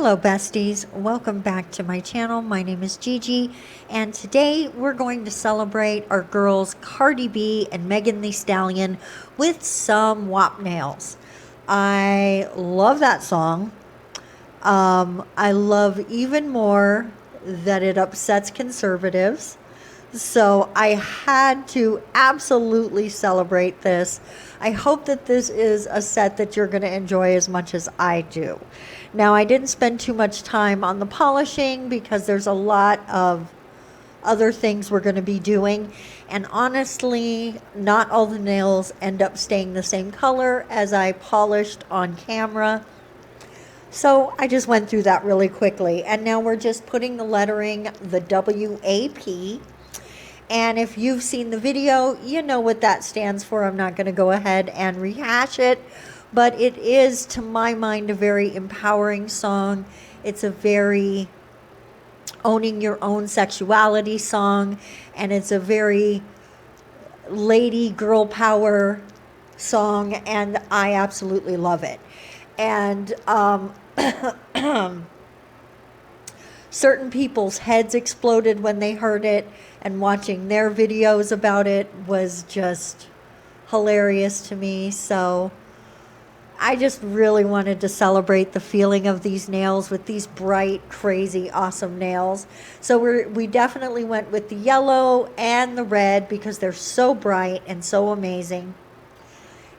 Hello besties, welcome back to my channel. My name is Gigi and today we're going to celebrate our girls Cardi B and Megan Thee Stallion with some WAP nails. I love that song. I love even more that it upsets conservatives. So I had to absolutely celebrate this. I hope that this is a set that you're going to enjoy as much as I do. Now, I didn't spend too much time on the polishing because there's a lot of other things we're going to be doing. And honestly, not all the nails end up staying the same color as I polished on camera. So I just went through that really quickly. And now we're just putting the lettering, the WAP. And if you've seen the video, you know what that stands for. I'm not going to go ahead and rehash it, but it is, to my mind, a very empowering song. It's a very owning your own sexuality song, and it's a very lady girl power song, and I absolutely love it. And certain people's heads exploded when they heard it, and watching their videos about it was just hilarious to me. So I just really wanted to celebrate the feeling of these nails with these bright, crazy, awesome nails. So we definitely went with the yellow and the red because they're so bright and so amazing.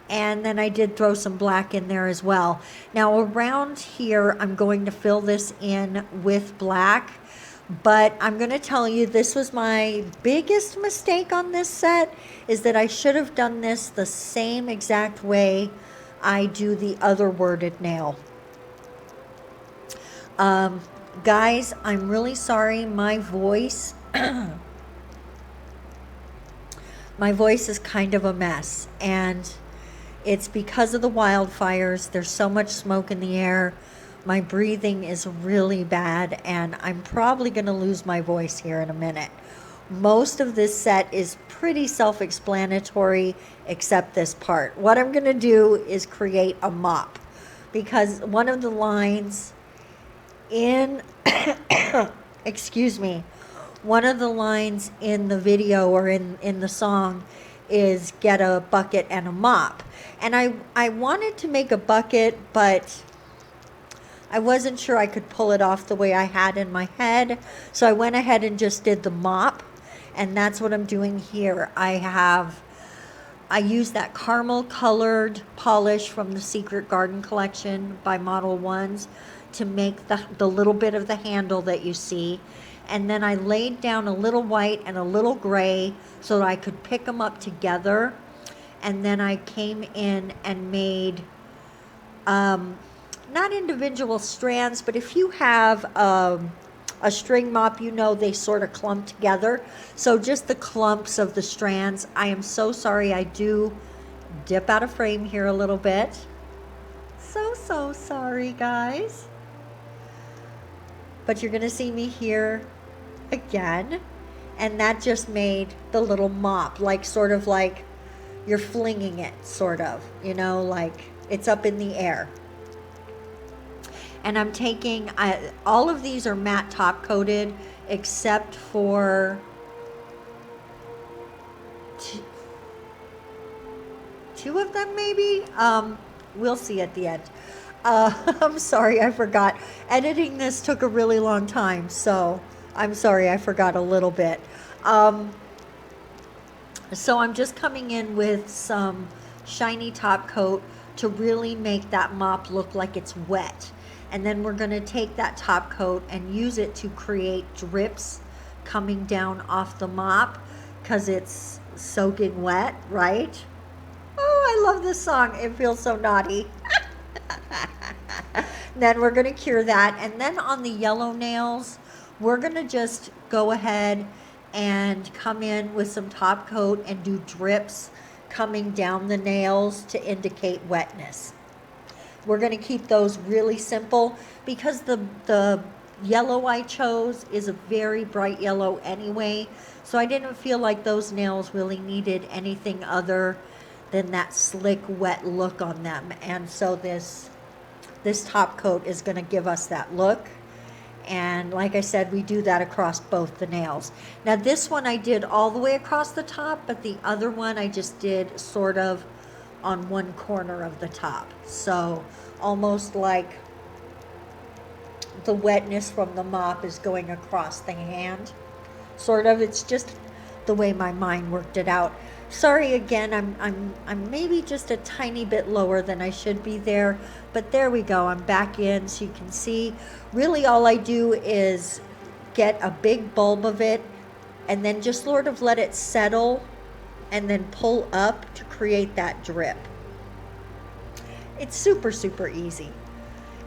And then I did throw some black in there as well. Now around here, I'm going to fill this in with black. But I'm going to tell you, this was my biggest mistake on this set, is that I should have done this the same exact way I do the other worded nail. Guys, I'm really sorry. My voice is kind of a mess. And it's because of the wildfires. There's so much smoke in the air. My breathing is really bad, and I'm probably going to lose my voice here in a minute. Most of this set is pretty self-explanatory, except this part. What I'm going to do is create a mop, because one of the lines in, excuse me, one of the lines in the video or in the song is get a bucket and a mop. And I wanted to make a bucket, but I wasn't sure I could pull it off the way I had in my head. So I went ahead and just did the mop. And that's what I'm doing here. I use that caramel colored polish from the Secret Garden collection by Modelones to make the little bit of the handle that you see. And then I laid down a little white and a little gray so that I could pick them up together. And then I came in and made not individual strands, but if you have a string mop, you know they sort of clump together. So just the clumps of the strands. I am so sorry. I do dip out of frame here a little bit. So sorry, guys. But you're going to see me here again. And that just made the little mop, like sort of like you're flinging it, sort of, you know, like it's up in the air. And I'm taking, all of these are matte top coated, except for two of them maybe. We'll see at the end. I'm sorry, I forgot. Editing this took a really long time, so I'm sorry, I forgot a little bit. So I'm just coming in with some shiny top coat to really make that mop look like it's wet. And then we're going to take that top coat and use it to create drips coming down off the mop because it's soaking wet, right? Oh, I love this song. It feels so naughty. Then we're going to cure that. And then on the yellow nails, we're going to just go ahead and come in with some top coat and do drips coming down the nails to indicate wetness. We're going to keep those really simple because the yellow I chose is a very bright yellow anyway. So I didn't feel like those nails really needed anything other than that slick, wet look on them. And so this this top coat is going to give us that look. And like I said, we do that across both the nails. Now this one I did all the way across the top, but the other one I just did sort of on one corner of the top. So almost like the wetness from the mop is going across the hand. Sort of, it's just the way my mind worked it out. Sorry again, I'm maybe just a tiny bit lower than I should be there, but there we go. I'm back in, so you can see. Really all I do is get a big bulb of it and then just sort of let it settle and then pull up to create that drip. It's super, super easy.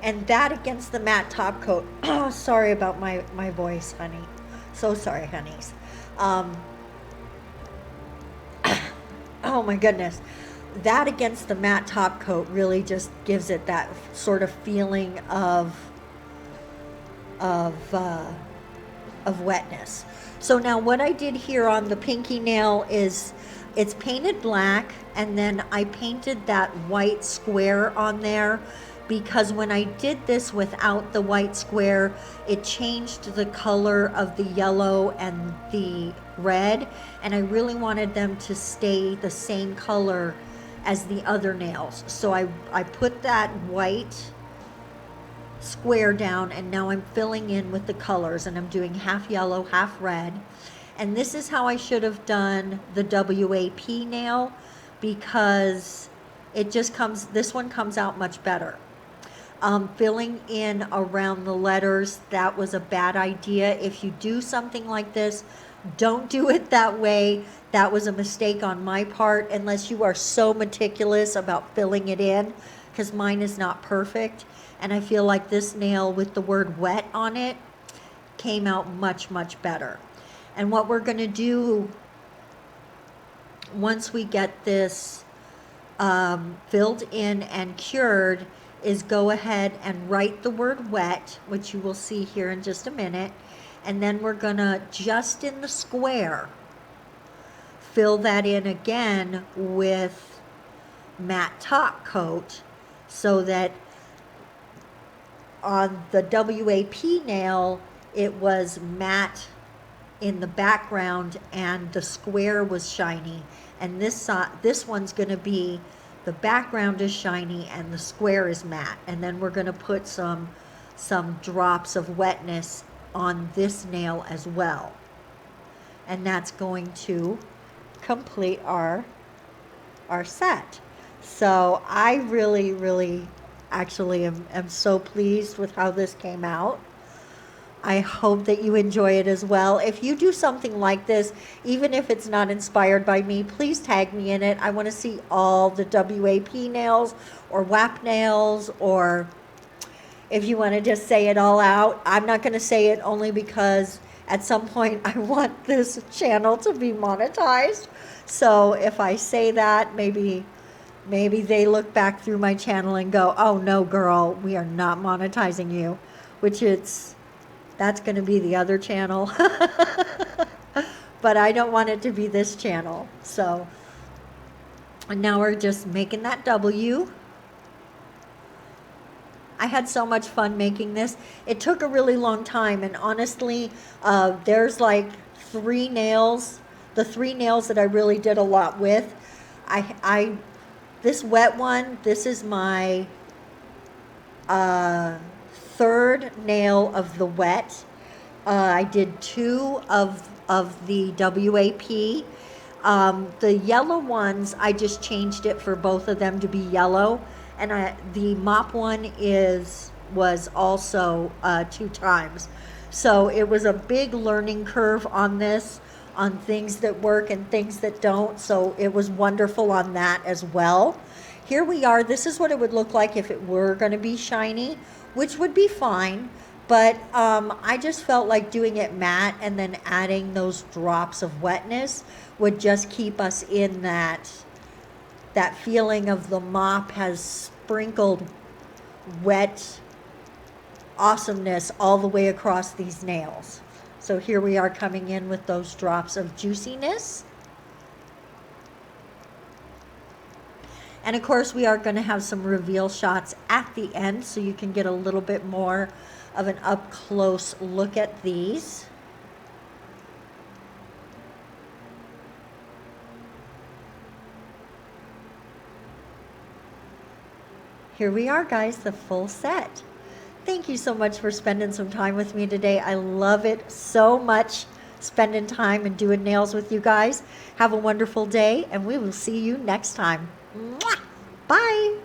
And that against the matte top coat. Oh, sorry about my voice, honey. So sorry, honeys. Oh my goodness. That against the matte top coat really just gives it that sort of feeling of wetness. So now what I did here on the pinky nail is it's painted black, and then I painted that white square on there because when I did this without the white square, it changed the color of the yellow and the red, and I really wanted them to stay the same color as the other nails. So I put that white square down, and now I'm filling in with the colors, and I'm doing half yellow, half red. And this is how I should have done the WAP nail, because it just comes, this one comes out much better. Filling in around the letters, that was a bad idea. If you do something like this, don't do it that way. That was a mistake on my part, unless you are so meticulous about filling it in, because mine is not perfect. And I feel like this nail with the word wet on it came out much, much better. And what we're going to do once we get this filled in and cured is go ahead and write the word wet, which you will see here in just a minute. And then we're going to, just in the square, fill that in again with matte top coat, so that on the WAP nail, it was matte in the background and the square was shiny. And this one's going to be, the background is shiny and the square is matte. And then we're going to put some drops of wetness on this nail as well. And that's going to complete our set. So I really actually am so pleased with how this came out. I hope that you enjoy it as well. If you do something like this, even if it's not inspired by me, please tag me in it. I want to see all the WAP nails or WAP nails, or if you want to just say it all out. I'm not going to say it only because at some point I want this channel to be monetized. So if I say that, maybe they look back through my channel and go, oh no girl, we are not monetizing you, which that's going to be the other channel. But I don't want it to be this channel. So now we're just making that W. I had so much fun making this. It took a really long time, and honestly, there's like 3 nails, the 3 nails that I really did a lot with. This wet one, this is my 3rd nail of the wet. I did 2 of the WAP. The yellow ones, I just changed it for both of them to be yellow. And the mop one was also 2 times. So it was a big learning curve on this, on things that work and things that don't. So it was wonderful on that as well. Here we are. This is what it would look like if it were going to be shiny, which would be fine. But I just felt like doing it matte and then adding those drops of wetness would just keep us in that feeling of the mop has sprinkled wet awesomeness all the way across these nails. So here we are coming in with those drops of juiciness. And of course, we are going to have some reveal shots at the end so you can get a little bit more of an up close look at these. Here we are, guys, the full set. Thank you so much for spending some time with me today. I love it so much spending time and doing nails with you guys. Have a wonderful day, and we will see you next time. Mwah! Bye.